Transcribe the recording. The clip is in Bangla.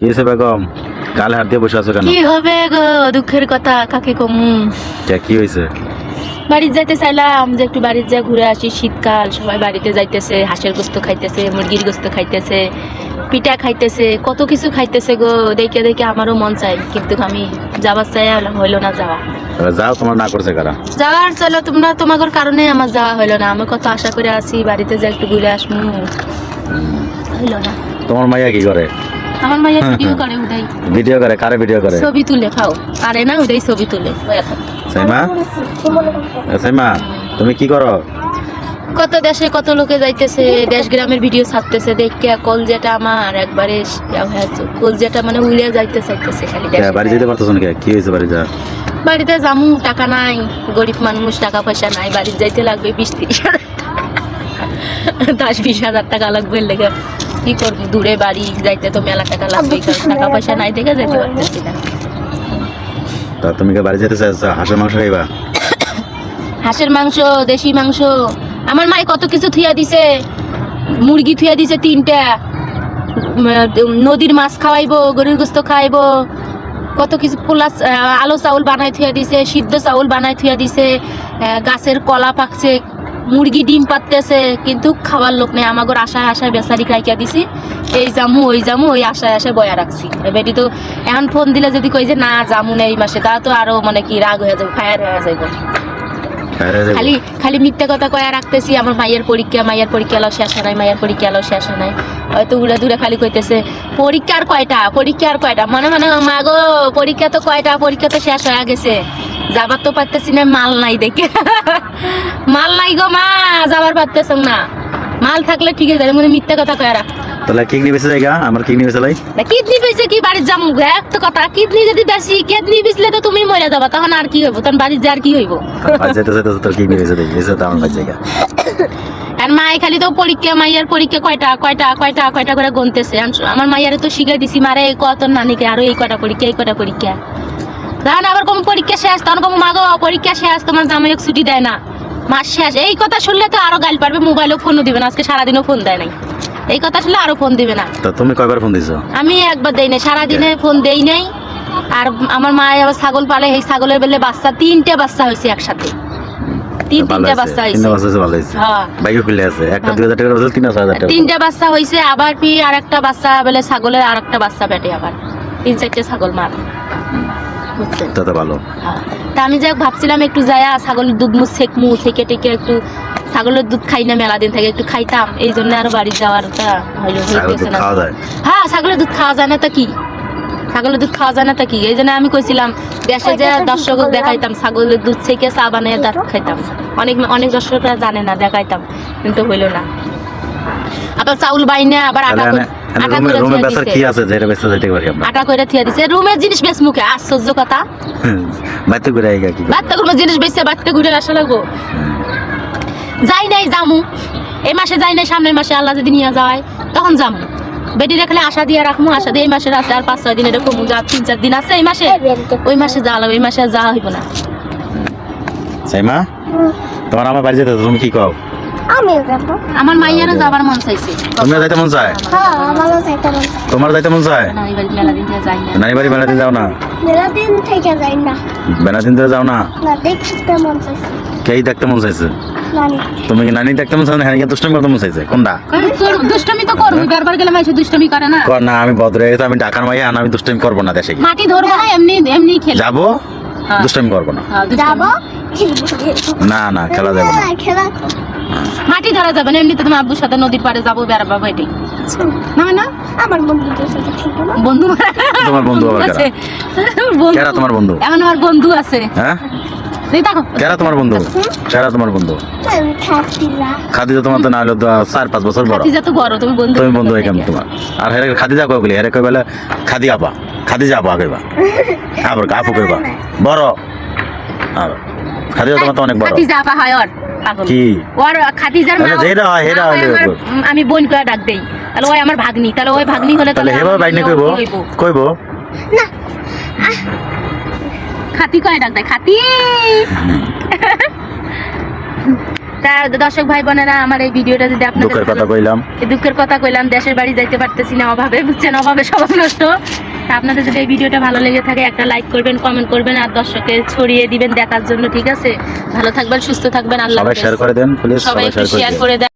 কি হয়েছে বেগম? কাল হাত দিয়ে বসে আছো কেন? কি হবে গো, দুঃখের কথা কাকে কমু। কি হয়েছে? বাড়িতে যাইতে চাইলাম যে একটু বাড়িতে যা ঘুরে আসি, শীতকাল সবাই বাড়িতে যাইতেছে, হাঁসের গোস্ত খাইতেছে, মুরগির গোস্ত খাইতেছে, পিঠা খাইতেছে, কত কিছু খাইতেছে গো। দেখে দেখে আমারও মন চাই, কিন্তু আমি যাবার চাই, হইলো না যাওয়া। যাও, তোমার না করছে কারা? যাওয়ার চলো তোমরা, তোমাদের কারণে আমার যাওয়া হইলো না। আমি কত আশা করে আছি বাড়িতে যা একটু ঘুরে আসবো, হইলো না। তোমার মাইয়া কি করে? আমার মাইয়া ভিডিও করে, উদাই ভিডিও করে? কারে ভিডিও করে? ছবি তুলে খাও, আরে না উদাই ছবি তুলে। সাইমা, সাইমা তুমি কি করো? কত দেশে কত লোকে যাইতেছে, দেশ গ্রামের ভিডিও ছাড়তেছে, দেখে কল যেটা আমার একবারে কল যেটা মানে উলিয়া যাইতে চাইতেছে খালি। বাড়ি যেতে পারতেছো না? কি হয়েছে বাড়ি যা? বাড়িতে যামু, টাকা নাই, গরিব মানুষ, টাকা পয়সা নাই, বাড়িতে যাইতে লাগবে 20-30 হাজার, 10-20 হাজার টাকা লাগবে। লেগে কি করবো, দূরে বাড়ি যাইতে তো মেলা টাকা লাগবে, টাকা পয়সা নাই দেখে যেতে পারতেছি না। তা তুমি কি বাড়ি যেতে চাইছো? হাঁসের মাংস খাইবা? হাঁসের মাংস, দেশি মাংস, আমার মাই কত কিছু থুয়া দিছে, মুরগি থুয়া দিছে 3টা, নদীর মাছ খাওয়াইবো, গরুর গোস্ত খাওয়াইবো, কত কিছু পোলা, আলো চাউল বানাই থুয়া দিছে, সিদ্ধ চাউল বানাই থুয়া দিছে, গাছের কলা পাকছে, মুরগি ডিম পাততেছে, কিন্তু খাওয়ার লোক নেই। আমাগর আশায় আশায় বেচারি খাইকা দিছি, এই জামু ওই জামু, ওই আশায় আশায় বয়া রাখছি। বেটি তো এখন ফোন দিলে যদি কই যে না জামু না এই মাসে, তা তো আরো মানে কি রাগ হয়ে যাবে, ফায়ার হয়ে যাবে। খালি খালি মিথ্যা কথা কয়া রাখতেছি। আমার মায়ের পরীক্ষা এলো শেষ নাই, মায়ের পরীক্ষা এলো শেষ নাই, হয়তো উড়ে দূরে খালি কইতেছে পরীক্ষা আর কয়টা, মনে মনে মা গো পরীক্ষা তো কয়টা, পরীক্ষা তো শেষ হয়ে গেছে, যাবার তো পারতেছি না, মাল নাই দেখে। মাল নাই গো মা, যাবার পারতেছ না, মাল থাকলে ঠিক আছে, মানে মিথ্যা কথা কয়া রাখ। তাহলে কিডনি বেঁচে যাই গা, আমার কিডনি বেঁচে লাই। কিডনি বেঁচে কি বাড়ির যাবো? একটা কথা, কিডনি যদি বেশি, কিডনি বেচলে তো তুমি মরে যাবা, তখন আর কি হইব, তখন বাড়ির যা আর কি হইব। যেতে যেতে তোর কিডনি বেঁচে দেয়, বেঁচে তো আমার বাচ্চা গা। আর মাই খালি তো পরীক্ষা, মাইয়ার পরীক্ষা কয়টা করে গুনতেছে। আমার মাইয়ারে তো শিখাই দিছি, মারে কত নানিকে আরো এই কয়টা পরীক্ষা, তখন আবার কোন পরীক্ষা শেষ, তখন কোন মাগো পরীক্ষা শেষ, তোমার জামাই ছুটি দেয় না, মাস শেষ। এই কথা শুনলে তো আরো গাল পারবে, মোবাইলেও ফোনও দিবে না, আজকে সারাদিনও ফোন দেয় নাই, এই কথা শুনলে আরো ফোন দিবে না। তো তুমি কয়বার ফোন দিছো? আমি একবার দেই নাই, সারাদিনে ফোন দেই নাই। আর আমার মা আবার ছাগল পালে, এই ছাগলের বেলে বাচ্চা 3টে বাচ্চা হয়েছে একসাথে, 3টা বাচ্চা হয়েছে। ভালো হয়েছে। হ্যাঁ, বাইকে খুলে আছে, একটা 2000 টাকার বদলে 3000 টাকা। 3টা বাচ্চা হয়েছে, আবার পি আর একটা বাচ্চা বলে ছাগলের, আর একটা বাচ্চা পেটে আবার 3-4টে ছাগল মার। তা তো ভালো। তা আমি যাই ভাবছিলাম একটু যায়া ছাগলের দুধ মুখ থেকে টেকে একটু ছাগলের দুধ খাই না, মেলা দিন থেকে একটু খাইতাম, এই জন্য আরো বাড়ি যাওয়ার ওটা হইতেছে না। হ্যাঁ, ছাগলের দুধ খাওয়া যায় না তা কি, ছাগলের দুধ খাওয়া যায় না তা কি, এই জন্য আমি কইছিলাম দেশে যে দর্শক দেখাইতাম, ছাগলের দুধ থেকে চা বানিয়ে দাঁত খাইতাম। অনেক দর্শকরা জানে না, দেখাইতাম, কিন্তু হইল না। আবার চাউল বাইনা আবার আটা করে থিয়া দিছে, রুমের জিনিস বেশ মুখে আশ্চর্য কথা। বাড়িতে ঘুরে আইগা কি? বাড়িতে কোনো জিনিস বেচছে, বাড়িতে ঘুরে আসা লাগবো। যাই নাই, জামু এই মাসে যাই নাই, সামনের মাসে আল্লাহ যদি নিয়ে যায় তখন যামু। বেটি রাখলে আশা দিয়ে রাখবো, আশা দিয়ে এই মাসে আছে আর 5-6 দিন, এরকম যা 3-4 দিন আছে এই মাসে, ওই মাসে যাওয়া লাগবে, এই মাসে আর যাওয়া হইব না। সাইমা, তোমার আমার বাড়ি যেতে তুমি কি কও? আমার মাইয়ারও যাবার মন চাইছে। তুমি যাইতে মন চায়? হ্যাঁ, আমারও যাইতে মন চায়। তোমার যাইতে মন চায়? নানি বাড়ি মেলা দিন থেকে যাই না। নানি বাড়ি মেলা দিন যাও না? মেলা দিন থেকে যাই না। মেলা দিন ধরে যাও না? না, দেখতে মন চাইছে। কে দেখতে মন চাইছে? নানি। তুমি কি নানি দেখতে মন চাইছে, নানি দুষ্টমি করতে মন চাইছে? কোনটা? দুষ্টমি তো করবি, বারবার গেলে মাইছে দুষ্টমি করে না। না, আমি ভদ্র হয়ে গেছি, আমি ঢাকার মাইয়া, আমি দুষ্টমি করবো না দেশে গিয়ে। মাটি ধরবো না, এমনি খেলে যাবো, দুষ্টমি করবো না। যাবো, না খেলা যাবে না, খেলা মাটি ধরা যাবে না, এমনিতে তোমার আব্বুর সাথে নদীর পাড়ে যাবো, বেড়াবো, এটাই না আমার বন্ধুদের সাথে খেলবো না। বন্ধু। তোমার বন্ধু আবার আছে, কেরা তোমার বন্ধু? এমন আমার বন্ধু আছে। হ্যাঁ, দেখো কেরা তোমার বন্ধু? খাদিজা তোমার তো না হলো 4-5 বছর বড়। খাদিজা তো বড়, তুমি বন্ধু এখানে তোমার। আর হেরে খাদিজা কইলি, হেরে কই বলে খাদিজা আপা কইবা, আবার আপু কইবা বড়। আর খাদিজা তোমার তো অনেক বড়। খাদিজা আপা হয় ওর পাগল কি ওর খাদিজার মা, যেটা হয় হেরা হইলো আমি বোন করে ডাক দেই, তাহলে ওই আমার ভাগ্নি, তাহলে ওই ভাগ্নি হলে তাহলে হেবা বাইনে কইবো না, খাতি কয় ডাক দেয়, খাতি। তা দর্শক ভাই বোনেরা, আমার এই ভিডিওটা যদি আপনাদের দুঃখের কথা কইলাম। এই দুঃখের কথা কইলাম, দেশের বাড়ি যাইতে পারতেছি না অভাবে, বুঝছেন, অভাবে সব নষ্ট। তা আপনাদের যদি এই ভিডিওটা ভালো লেগে থাকে একটা লাইক করবেন, কমেন্ট করবেন, আর দর্শকে ছড়িয়ে দিবেন দেখার জন্য, ঠিক আছে? ভালো থাকবেন, সুস্থ থাকবেন, আল্লাহ সবাই হাফেজ। শেয়ার করে দেন প্লিজ, সবাই সবাই একটু শেয়ার করে শেয়ার দেন। করে দেন।